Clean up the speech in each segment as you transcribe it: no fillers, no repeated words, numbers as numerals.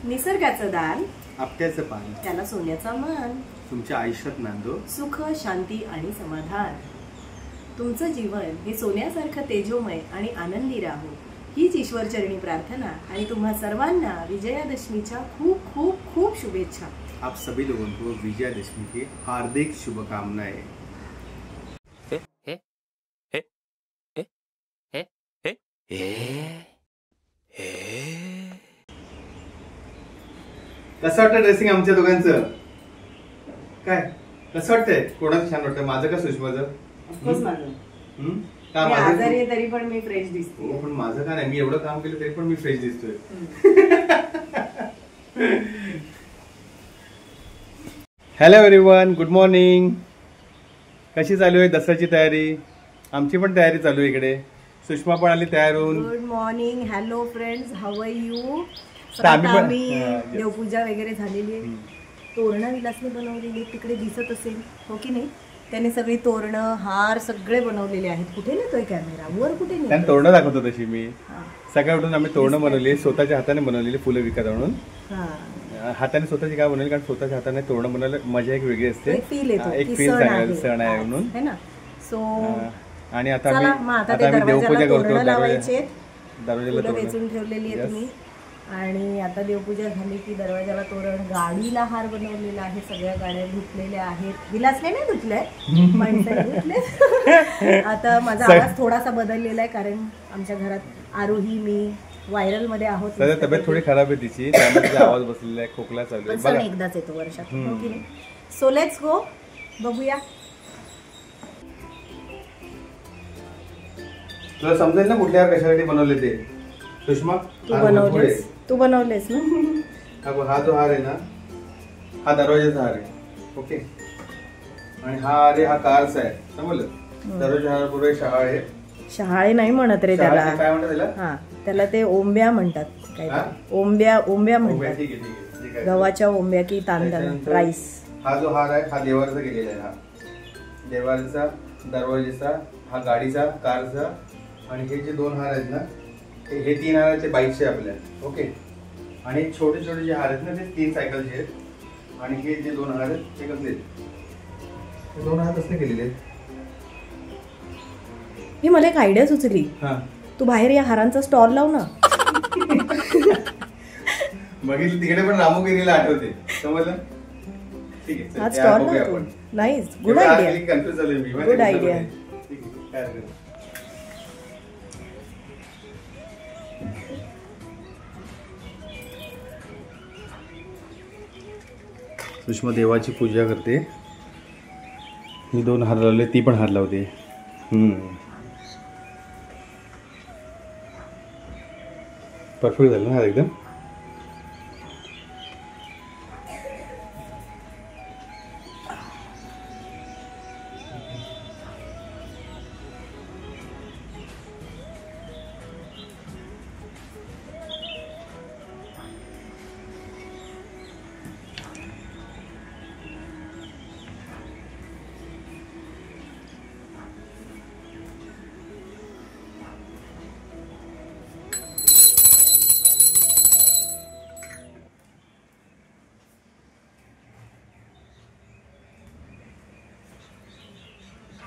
निसर्गाचं दान, आपट्याचं पान, त्याला सोन्याचा मान. तुमच्या आयुष्यात नांदो सुख, शांती आणि समाधान. तुमचं जीवन हे सोन्यासारखं तेजोमय आणि आनंदी राहो, हीच ईश्वरचरणी प्रार्थना आणि तुम्हा सर्वांना विजयादशमीच्या खूप खूप खूप शुभेच्छा. आप सभी लोगों को विजयादशमी की हार्दिक शुभकामनाएं. कसं वाटतं ड्रेसिंग आमच्या दोघांचं? काय कसं वाटतंय? कोणाचं छान वाटतं, माझं का सुषमाचं? ऑफकोर्स माझं. का मी माझं? आजारी आहे तरी पण मी फ्रेश दिसते. हो, पण माझं का नाही, मी एवढं काम केलं तरी पण मी फ्रेश दिसतोय. Hello everyone, good morning. कशी चालू आहे दसऱ्याची तयारी? आमची पण तयारी चालू आहे इकडे. सुषमा पण आली तयार होऊन. Good morning, hello friends, how are you? आम्ही देवपूजा वगैरे झालेली आहे. तोरणं विलासने बनवलेली तिकडे दिसत असेल, हो की नाही? त्याने सगळी तोरणं, हार सगळे बनवलेले आहेत. कुठे नेतोय कॅमेरा? वर कुठे नेतोय? तोरणं दाखवतो तशी मी. सकाळी उठून आम्ही तोरणं बनवली, स्वतःच्या हाताने बनवलेली, फुलं विकत आणून. हाताने स्वतःची काय बनवली, कारण स्वतःच्या हाताने तोरणं बनवलं मजा एक वेगळी असते. एक फील चांगला सण आहे म्हणून है ना. सो आणि आता आम्ही देवपूजा करतो. दरवाजाला वेचून ठेवलेली आहे तुम्ही. आणि आता देवपूजा झाली की दरवाजाला तोरण, गाडीला हार बनवलेला आहे. सगळ्या गाड्या धुतलेल्या आहेत. विलासने नाही धुतलंय, माणसाने धुतले. आता माझा आवाज थोडासा बदललेला आहे कारण आमच्या घरात आरोही मी व्हायरल मध्ये आहोत. तब्येत थोडी खराब आहे तिची, त्यामुळे आवाज बसलेला आहे, खोकला चालू आहे. सण एकदाच येतो वर्षात, हो की नाही? सो लेट्स गो, बघूया. तुला समजेल ना कुठल्या कशासाठी बनवले ते? सुषमा, तू बनवलेस ना? हा जो हार आहे ना, हा दरवाजाचा हार आहे. ओके. आणि हा हार आहे, हा कारचा आहे. समजलं? दरवाजा हार पूर्ण शहाळे. शहाळे नाही म्हणत रे त्याला. काय म्हणतात त्याला? हा, त्याला ते ओंब्या म्हणतात. काय ओंब्या म्हणतात. गव्हाच्या ओंब्या की तांदळ राईस. हा जो हार आहे हा देवाचा केलेला आहे. हा देवाचा, दरवाजाचा, हा गाडीचा, कारचा. आणि हे जे दोन हार आहेत ना, हे 3 हाराचे बाईकचे आपल्या. ओके. आणि छोटे छोटे जे हार आहेत ना, ते 3 सायकलचे आहेत. आणि हे जे 2 हार आहेत ते कसले आहेत? 2 हार कसले केलेले आहेत? ही मला एक आयडिया सुचली. तू बाहेर या हारांचा स्टॉल लाव ना. बघितलं तिकडे पण रामोगिरीला आठवते. समजलं? ठीक आहे, हा स्टॉल लाव. Nice, good idea. कन्फ्युज झालोय मी. Good idea. सुषमा देवाची पूजा करते. मी 2 हार लावले, ती पण हार लावते. परफेक्ट झालं ना एकदम.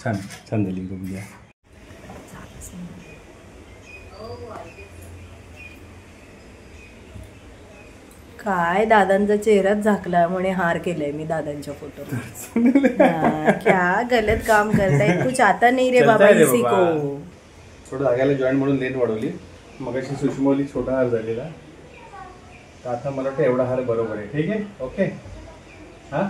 छान छान झाली पूजा. काय दादांचा चेहराच झाकला म्हणे हार केलाय मी दादांच्या फोटो. क्या गलत काम करताय. तू चाहता नाही रे बाबा इसी को. थोडं जागायला जॉईन म्हणून लेट वाढवली. मगाशी सुषमोली छोटा हार झालेला, तर आता मला वाटतं एवढा हार बरोबर आहे. ठीक आहे, ओके. हा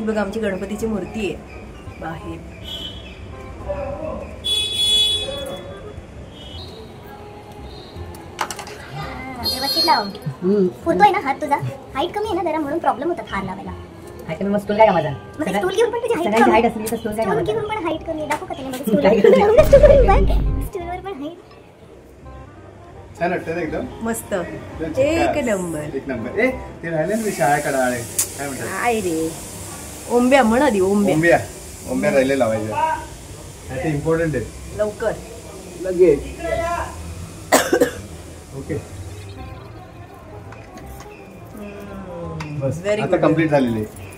बघ, आमची गणपतीची मूर्ती आहे बाहेर. व्यवस्थित लाव. फुटतोय ना हात तुझा. हाईट कमी आहे ना जरा, म्हणून प्रॉब्लेम होतात हार लावायला. हाईट कमी. स्टूल काय का माझा? स्टूल घेऊन पण तुझी हाईट असली तर स्टूल काय का? घेऊन पण हाईट कमी. दाखव का त्याने स्टूलवर पण हाईट. छान वाटतं एकदम मस्त. एक नंबर. एक नंबर. ते राहिले ना शाळा कडाळे, काय म्हणतात? काय रे, ओंब्या म्हण आधी ओंब्या. ओंब्या राहिले लावायच्या. ते इम्पॉर्टंट आहे. लवकर लगेच. ओके बस Very आता good. कंप्लीट झालेली आहे.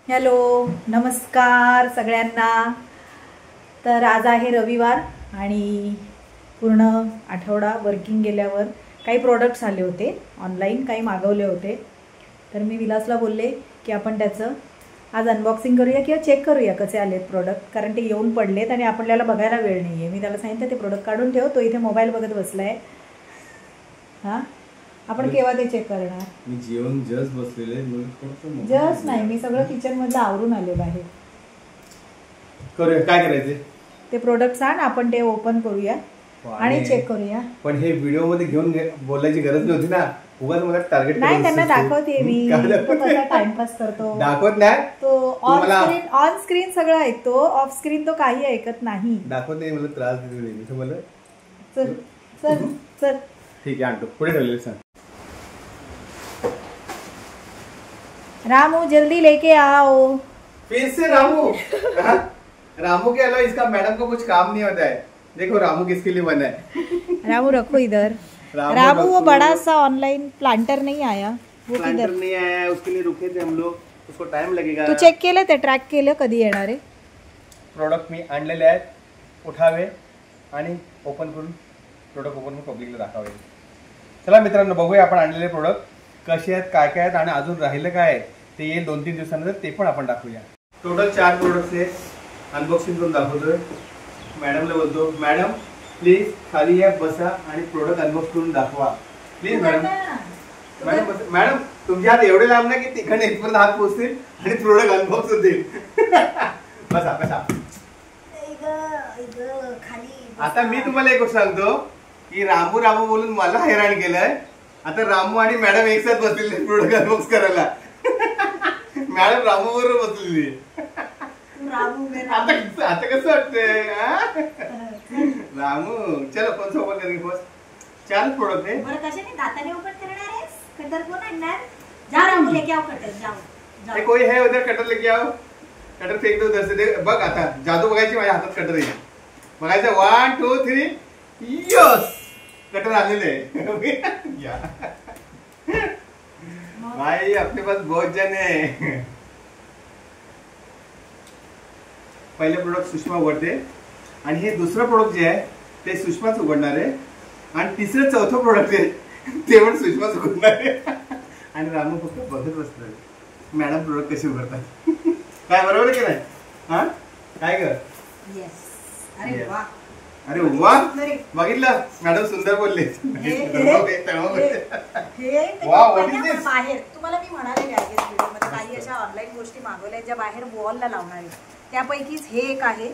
हॅलो नमस्कार सगळ्यांना. तर आज आहे रविवार आणि पूर्ण आठवडा वर्किंग गेल्यावर काही प्रोडक्ट्स आले होते ऑनलाईन, काही मागवले होते. तर मी विलासला बोलले की आपण त्याचं आज अनबॉक्सिंग करूया किंवा चेक करूया कसे आलेत प्रोडक्ट, कारण ते येऊन पडलेत आणि आपल्याला बघायला वेळ नाही आहे. मी त्याला सांगितलं ते प्रोडक्ट काढून ठेव, तो इथे मोबाईल बघत बसला आहे. हां आपण केव्हा ते चेक करणार? मी जेवण जस्ट बसलेले. जस्ट नाही, मी सगळं किचनमधलं आवरून आले बाहेर. करूया. काय करायचे? ते प्रोडक्ट्स आण, आपण ते ओपन करूया आणि चेक करूया. पण हे व्हिडिओ मध्ये घेऊन बोलायची गरज नव्हती ना. उगाच मला टार्गेट नाही, त्यांना दाखवते मी तो कसा टाइमपास करतो. दाखवत नाही तो ऑन स्क्रीन सगळं ऐकतो, ऑफ स्क्रीन तो काही ऐकत नाही. दाखवत नाही. मला त्रास देते मला. चल चल चल ठीक आहे आणतो. पुढे ठेवलेलं सांग. रामू जल्दी लेके आओ. फिर से रामू. रामू के अलावा इसका मैडम को कुछ काम नहीं होता है. देखो रामू किसके लिए बना है. रामू रखो इधर. रामू वो बड़ा सा ऑनलाइन प्लांटर नहीं आया, वो प्लांटर नहीं आया है, उसके लिए रुके थे हम लोग. उसको टाइम लगेगा. तू चेक केलं ते, ट्रॅक केलं कधी येणार आहे? प्रोडक्ट मी आणलेले आहेत. उठावे आणि ओपन करून प्रोडक्ट ओपन करून पब्लिकला दाखवावे. चला मित्रांनो बघूया आपण आणलेले प्रोडक्ट कसे आहेत, काय काय आहेत आणि अजून राहिलं काय आहे ते येईल 2-3 दिवसानंतर, ते पण आपण दाखवूया. टोटल 4 प्रोडक्ट्स आहेत. अनबॉक्सिंग करून दाखवतोय. मॅडमला बोलतो मॅडम प्लीज खाली या बसा आणि प्रोडक्ट अनबॉक्स करून दाखवा प्लीज. मॅडम मॅडम तुमच्या हात एवढे लांब ना की तिकडे इथपर्यंत हात पोहोचतील आणि प्रोडक्ट अनबॉक्स होतील. बसा बसा. आता मी तुम्हाला एक गोष्ट सांगतो की रामू रामू बोलून मला हैराण केलंय. आता रामू आणि मॅडम एक साथ बसलेले प्रोडक्ट अनबॉक्स करायला. मॅडम रामू बरोबर बसलेली. आता कसं वाटतंय रामू? चलो कौन सा ओपन करेंगे फर्स्ट? 4 प्रोडक्ट है. बरं कशाने दाताने ओपन करणार आहेस? कटर कोण आणणार? जा रामू लेके आओ कटर. जाओ. कोई है उधर? कटर लेके आओ. कटर फेक दो उधर से. बघ आता जादू बघायची. माझ्या हातात कटर आहे. बघायचं 1 2 3 यस कटर आलेले. भाई अपने पास बहुत जन है. पहिले प्रोडक्ट सुषमा उघडते आणि हे दुसरं प्रोडक्ट जे आहे ते सुषमाच उघडणार आहे आणि तिसरं चौथं प्रोडक्ट आहे ते पण सुषमाच उघडणार आहे आणि रामू फक्त बघत बसणार. मॅडम प्रोडक्ट कसे उघडतात काय बरोबर आहे की नाही? हा काय कर. अरे वा. अरे वा बघितलं मॅडम सुंदर बोलले. बाहेर तुम्हाला मी म्हणाले व्हिडिओमध्ये काही अशा ऑनलाईन गोष्टी मागवल्या ज्या बाहेर वॉलला लावणार आहेत, त्यापैकीच हे एक आहे.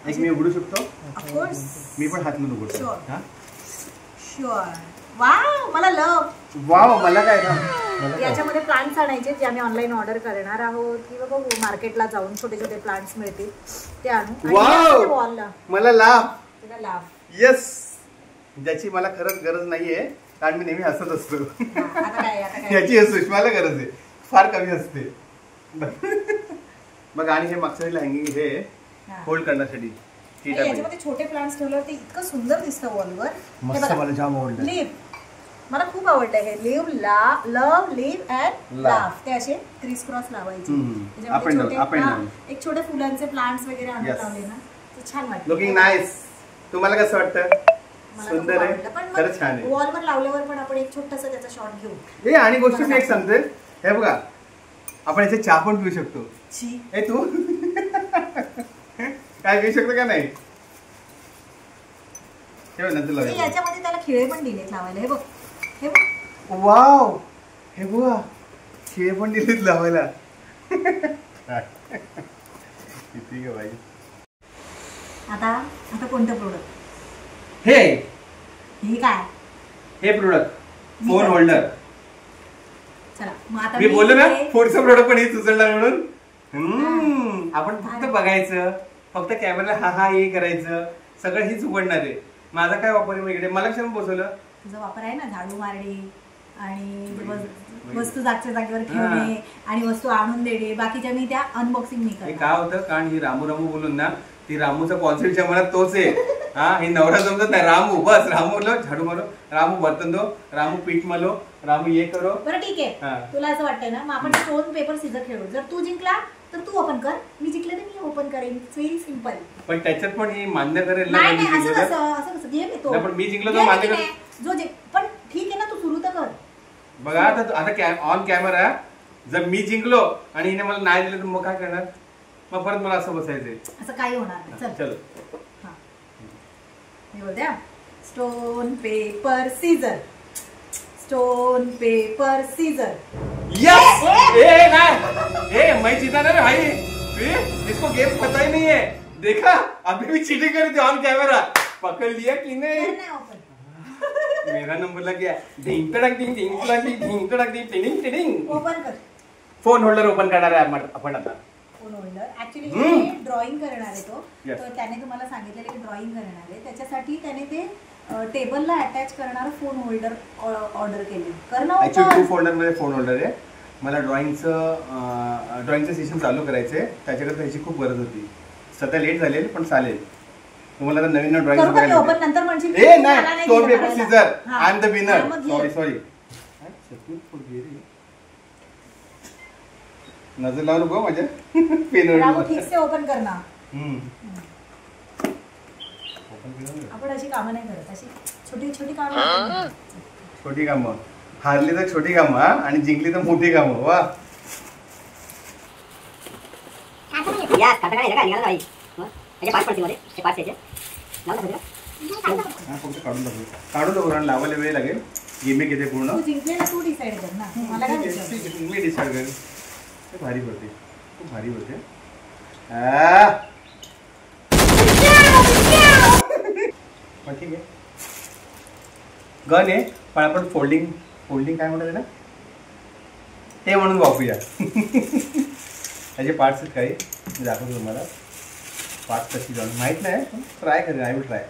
एक मी उघडू शकतो. ऑफकोर्स मी पण हात लावून उघडतो. शुअर. वाव मला लव. वाव मला काय का याच्यामध्ये प्लांट्स आणायचे जे आम्ही ऑनलाईन ऑर्डर करणार आहोत किंवा बघू मार्केटला जाऊन छोटे छोटे प्लांट्स मिळतील ते आणू. वॉलला मला लाभ. त्याला लाभ. येस. ज्याची मला खरंच गरज नाहीये कारण मी नेहमी हसत असतो. याची सुषमाला गरज आहे. फार कमी असते. बघ आणि हे मागच्या हँगिंग हे होल्ड करण्यासाठी. याच्यामध्ये छोटे प्लांट्स ठेवल्यावर ते इतकं सुंदर दिसतं वॉलवर. मस्त मला जाम आवडलं. मला खूप आवडलं हे live love live and laugh ते असे क्रिस क्रॉस लावायचे एक छोटे फुलांचे प्लांट्स वगैरे आणून लावले ना ते छान वाटतं. Looking nice. तुम्हाला कसं वाटतं? सुंदर आहे, खरंच छान आहे. वॉलवर लावल्यावर पण आपण एक छोटासा त्याचा शॉट घेऊ. हे आणि गोष्ट मी एक सांगते, हे बघा आपण याचे चहा पण पिऊ शकतो. हे तू काय पिऊ शकतो का नाही? याच्यामध्ये त्याला खिळे पण दिलेत लावायला. हे बघ हे बघ वाव, हे बघा खिळे पण दिलेत लावायला. किती ग बाई. आता कोणतं प्रोडक्ट? हे काय? हे प्रोडक्ट फोन होल्डर. चला मग आता मी बोललो ना पुढचं प्रोडक्ट पण हे सुचवणार म्हणून. आपण फक्त बघायचं, फक्त कॅमेरा हा हे करायचं, सगळं हेच उघडणार आहे. माझा काय वापर आहे इकडे? मला क्षण बसवलं. तुझा वापर आहे ना झाडू मारणे आणि वस्तू जागच्या जागेवर ठेवणे आणि वस्तू आणून देणे. बाकीच्या मी त्या अनबॉक्सिंग मी करते. काय होतं कारण ही रामू बोलून ना ती रामूचा कॉन्सेप्टच्या मनात तोच आहे. हा हे नवरा जमत नाही. रामू बस रामू झाडू मारो, रामू बर्तन दो, रामू पीठ मलो, रामू ये करो. बरं ठीक आहे, तुला असं वाटतंय ना मग आपण स्टोन पेपर सीझर खेळू. जर तू जिंकला तर तू ओपन कर, मी जिंकले तर मी ओपन करेन. Very simple. पण त्याच्यात पण हे मान्य करेल नाही असं कसं गेम येतो. पण मी जिंकलो तर मान्य कर. जो पण ठीक आहे ना, तू सुरू तर कर. बघा आता ऑन कॅमेरा जर मी जिंकलो आणि हिने मला नाही दिलं तर मग काय करणार? मग परत मला असं बसायचंय. असं काही होणार नाही. चल हे बोल द्या. Stone paper scissor, stone paper scissor. Yes. मैं जीता ना रे भाई. इसको गेम पता ही नहीं है. देखा अभी भी चीटिंग करी थी ऑन कैमरा. पकड़ लिया कि नहीं? मेरा नंबर लग गया. ढिंग टड़क ढिंग ढिंग टड़क ढिंग ढिंग टड़क ढिंग टिडिंग टिडिंग. ओपन कर. फोन होल्डर ओपन करणार आहे आपण आता. फोन होल्डर ऍक्च्युली ड्रॉइंग करणार आहे तो. तर त्याने तुम्हाला सांगितलेलं की ड्रॉइंग करणार आहे, त्याच्यासाठी त्याने ते टेबलला अटॅच करणारं फोन होल्डर ऑर्डर केले. करणार ऍक्च्युअली टू फोल्डर मध्ये फोन होल्डर आहे. मला ड्रॉइंगचं सेशन चालू करायचंय, त्याच्याकडे त्याची खूप गरज होती. सध्या लेट झालेल पण चालेल. तुम्हाला आता नवीन ड्रॉइंग नंतर म्हणशील नाही. Stone paper Caesar I am the winner. Sorry नजर लावू नको माझ्या पेनवर. ठीक से ओपन करना. आपण अशी कामं नाही करत, अशी छोटी छोटी कामं. छोटी कामं हारली तर छोटी कामं आणि जिंकली तर मोठी कामं. वा काढून टाकू लावायला वेळ लागेल. गेमिंग येते पूर्ण. तू डिसाईड कर ना, मला काय मी डिसाईड करेन. भारी पडते, खूप भारी पडते. ठीक आहे गन आहे पण आपण फोल्डिंग काय म्हणतात ना ते म्हणून वापरूया. त्याचे पार्ट्स आहेत काही मी दाखवतो तुम्हाला. पार्ट्स कशी जाऊन माहीत नाही पण ट्राय करेन. I will try.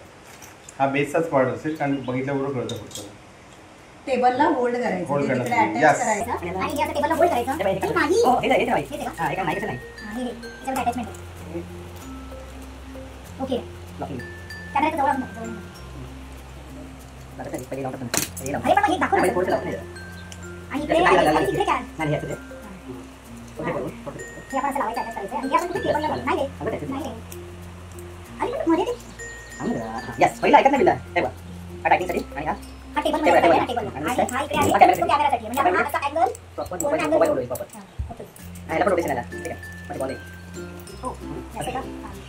हा बेसचाच पार्ट असेल कारण बघितल्याबरोबर कळतं फक्त. टेबलला होल्ड करायचं, होल्ड तिकडे अटॅच करायचं आणि याचं टेबलला होल्ड करायचं. नाही हा एका माईकचं नाही. हे त्याच्यामध्ये अटॅचमेंट आहे. ओके कॅमेराच्या जवळ आणून. पहिले लावतात ना. अरे पण हे दाखव ना. आणि इकडे काय नाही याचं ते. हे आपण असं लावायचं, अटॅच करायचं आणि आपण टेबलला नाही. आणि पण मध्ये यस पहिला ऐकत नाही बिल्ला. हे बघ हा टायपिंगसाठी आणि हा टेबल मध्ये आहे. टेबल आणि हा इकडे आहे कॅमेरासाठी. म्हणजे आपण असा अँगल प्रॉपर मोबाईल बोलू प्रॉपर. हा याला पण रोटेशन आला. ठीक आहे माझी बॉल आहे. हो असं का?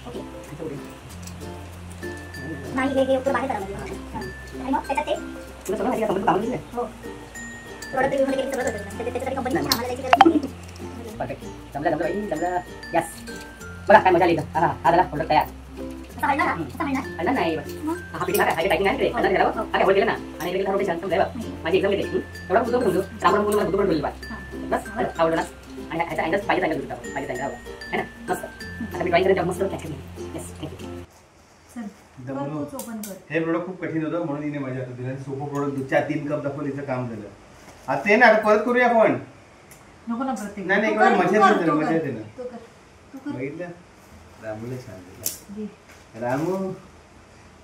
ओके नाही हे उपयोग बाहेर करावं. आणि मग त्याच्यात ते तुला सगळं माहिती आहे कंपनी काढून दिले. हो प्रोडक्ट रिव्ह्यू मध्ये सगळं होतं. त्याच्यासाठी कंपनी आम्हाला जायची गरज नाही. परफेक्ट. जमलं बाई जमलं. यस बघा काय मजा आली. हा हा झाला प्रोडक्ट तयार. असं हलणार हलणार नाही. हा पिटी मारा. टायपिंग आहे रे. हलणार झाला. हा होल्ड केलं ना आणि इकडे रोटेशन समजा बघ. माझी एक्झाम घेते. थोडा बुद्ध बोलतो. रामराम बोलू मला बुद्ध बोलू बस आवडलं ना. आणि ह्याचा अँगल पाहिजे अँगल होता. पाहिजे अँगल है ना मस्त. आता मी ड्रॉइंग करायचं मस्त कॅच केली. Yes thank you. हे प्रोडक्ट खूप कठीण होतं म्हणून हिने माझ्या हातात दिलं. सोपं प्रोडक्ट 3 कप दाखवलीचं काम झालं. आता ते ना परत करूया आपण. नको ना प्रत्येक. नाही मजा येते ना. बघितलं रामूला छान दिला. रामू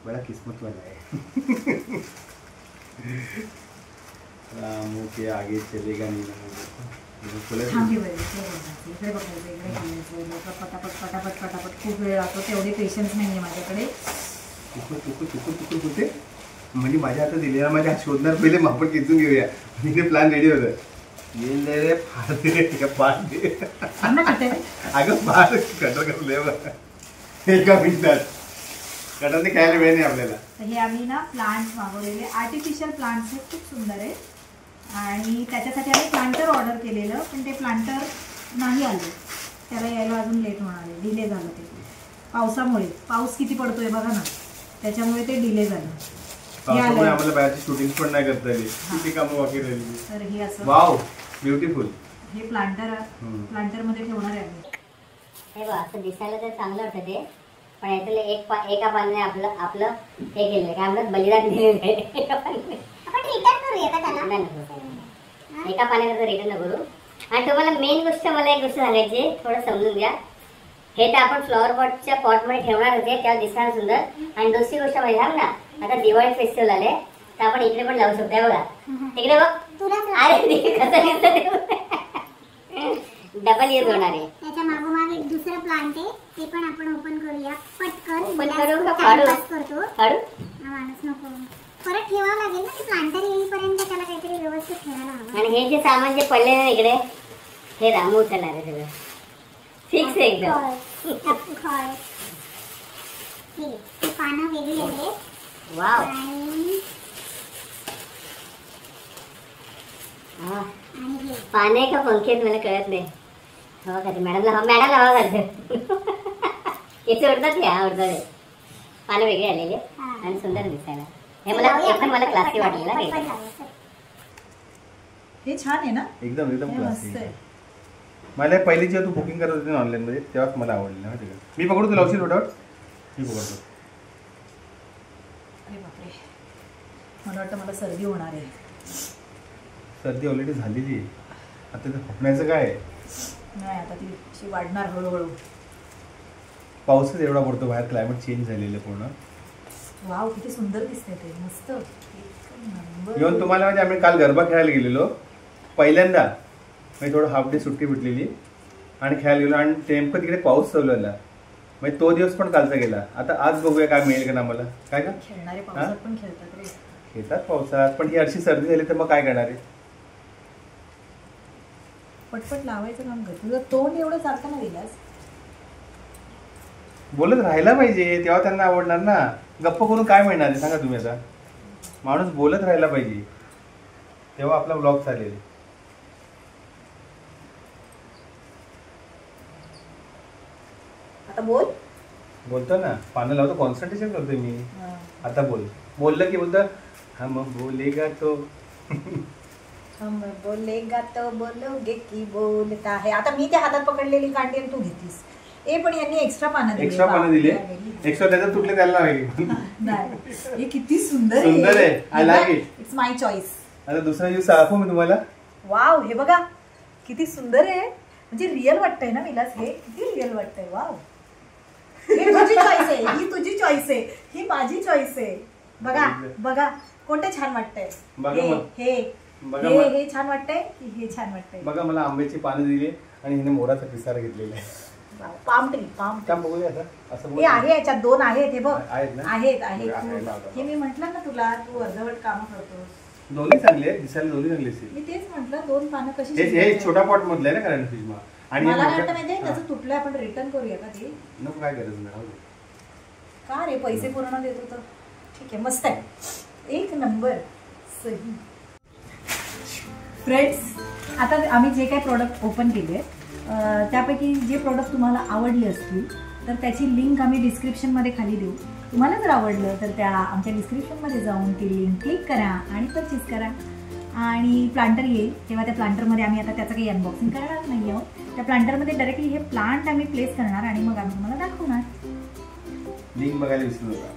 बडा किस्मत वाला आहे. रामू के आगे चलेगा नहीं थांबी बरं, इकडे बघायचं, इकडे घालायचं, लोक पटापट खूप वेळ लागतो, तेवढे पेशन्स नाही आहे माझ्याकडे. होते म्हणजे माझ्या हातात दिलेला माझ्या हात शोधणार पहिले आपण खेचून घेऊया. तिथे प्लॅन रेडी होतं. येईल रे अगं फार कटर करले एका मिनिटात कटरने खायला वेळ नाही आपल्याला. हे आम्ही ना प्लांट्स मागवलेले, आर्टिफिशियल प्लांट्स आहेत, खूप सुंदर आहे. आणि त्याच्यासाठी आम्ही प्लांटर ऑर्डर केलेलं, पण ते प्लांटर नाही आले, त्याला यायला अजून लेट होणार आहे, डिले झालं ते पावसामुळे. पाऊस किती पडतोय बघा ना, त्याच्यामुळे ते डिले झालं. आम्हाला बाहेरची शूटिंग पण नाही करता आली, किती कामं बाकी राहिली. तर हे असं वाव ब्युटिफुल. हे प्लांटर मध्ये ठेवणार आहे आम्ही. हे बघ असं दिसायला तर चांगलं वाटतं ते, पण यातलं एका पानाने आपलं हे केलं काय म्हणतात बलिदान दिलेलं आहे. आपण रिटर्न करूया का त्याला? एका पाण्याचं रिटर्न करू. आणि तुम्हाला मेन गोष्ट, मला एक गोष्ट सांगायची, थोडं समजून घ्या. हे तर आपण फ्लॉवर पॉटच्या पॉटमध्ये ठेवणार होते, त्याला दिसणार सुंदर. आणि दुसरी गोष्ट म्हणजे सांग ना, आता दिवाळी फेस्टिवल आले तर आपण इकडे पण लावू शकतो. बघा इकडे बघ, अरे कसं दिसत डबल यूज होणार आहे. त्याच्या मागोमाग एक दुसरं प्लांट आहे, ते पण आपण ओपन करूया. पटकन ओपन करू का फाडू? करतो फाडू माणूस नको, परत ठेवावं लागेल ना. प्लांटर येईपर्यंत त्याला काहीतरी व्यवस्थित ठेवायला हवं. आणि हे जे सामान जे पडले ना इकडे, हे रामू उचलणार आहे सगळं, फिक्स एकदम. ते पानं वेगळी आहेत. वाव. आणि हे पाने का पंखे मला कळत नाही. हवा खाते मॅडमला हवा खाते. याचे उडतात, या उडतात. पानं वेगळे आलेले आणि सुंदर दिसायला. हे मला क्लासी वाटलेलं ना. हे छान आहे ना, एकदम एकदम हे क्लासी. मस्त आहे. मला पहिली जेव्हा तू बुकिंग करत होती ना ऑनलाईन मध्ये, तेव्हाच मला आवडलं माहिती का. मी पकडू तुला औषध उठावर, मी पकडतो. अरे बापरे, मला वाटतं मला सर्दी होणार आहे. सर्दी ऑलरेडी झालेली आहे, आता ते खोकण्याचं काय आहे? नाही, आता ती अशी वाढणार हळूहळू. पाऊसच एवढा पडतो बाहेर, क्लायमेट चेंज झालेलं पूर्ण. वाव, किती सुंदर दिसते ते, मस्त. येऊन तुम्हाला म्हणजे आम्ही काल गरबा खेळायला गेलेलो पहिल्यांदा, म्हणजे थोडं हाफ डे सुट्टी भेटलेली आणि खेळायला गेलो, आणि नेमकं तिकडे पाऊस चालू झाला. म्हणजे तो दिवस पण कालचा गेला. आता आज बघूया काय मिळेल का ना मला. काय का खेळणारे पावसात पण खेळतात रे. खेळतात पावसात, पण ही अशी सर्दी झाली तर मग काय करणार आहे. पटपट लावायचं काम कर. तुझं तोंड एवढं सारखं ना दिलास. बोलत राहायला पाहिजे, तेव्हा त्यांना आवडणार ना. गप्प करून काय मिळणार आहे सांगा तुम्ही. आता माणूस बोलत राहायला पाहिजे, तेव्हा आपला ब्लॉग चालेल. आता बोलतो ना, पानं लावतो, कॉन्सन्ट्रेशन करतोय मी. आता बोललं की बोलतं हम बोलेगा तो हम बोलेगा तो बोलोगे की बोलता है. आता मी त्या हातात पकडलेली कांडी आणि तू घेतलीस. पण यांनी एक्स्ट्रा पानं दिली. एक्स्ट्रा त्याच्यात तुटले त्याला नाही. हे किती सुंदर आहे. I like it. It's my choice. आता दुसरा यूज दाखवू मी तुम्हाला. वाव, हे बघा किती सुंदर आहे. म्हणजे रिअल वाटतंय ना विलास, हे किती रिअल वाटतंय. वाव, ही तुझी चॉईस आहे, ही तुझी चॉईस आहे, ही माझी चॉईस आहे. बघा बघा कोणते छान वाटतंय. हे छान वाटतंय की हे छान वाटतंय. बघा, मला आंब्याची पानं दिली आणि हिने मोराचा पिसारा घेतलेला आहे. Palm tree. बघूया असं हे आहे, याच्यात दोन आहेत. हे बघ, आहेत. हे मी म्हटलं ना तुला, तू अर्धवट काम करतोस. दोन्ही चांगले आहेत, दिसायला दोन्ही चांगले असतील. मी तेच म्हटलं, दोन पानं कशी. हे छोटा पॉट मधलं आहे ना कारण फ्रीज मा. आणि मला वाटतं माहितीये त्याचं तुटलं, आपण रिटर्न करूया का ते. नको, काय गरज नाही. का रे, पैसे पूर्ण देत होतं. ठीक आहे, मस्त आहे, एक नंबर, सही. फ्रेंड्स, आता आम्ही जे काही प्रोडक्ट ओपन केले त्यापैकी जे प्रोडक्ट तुम्हाला आवडले असतील तर त्याची लिंक आम्ही डिस्क्रिप्शनमध्ये खाली देऊ. तुम्हाला जर आवडलं तर त्या आमच्या डिस्क्रिप्शनमध्ये जाऊन ती लिंक क्लिक करा आणि परचेस करा. आणि प्लांटर येईल तेव्हा त्या प्लांटरमध्ये आम्ही आता त्याचं काही अनबॉक्सिंग करणार नाही आहोत. त्या प्लांटरमध्ये डायरेक्टली हे प्लांट आम्ही प्लेस करणार आणि मग आम्ही तुम्हाला दाखवणार. लिंक बघायला विसरू नका.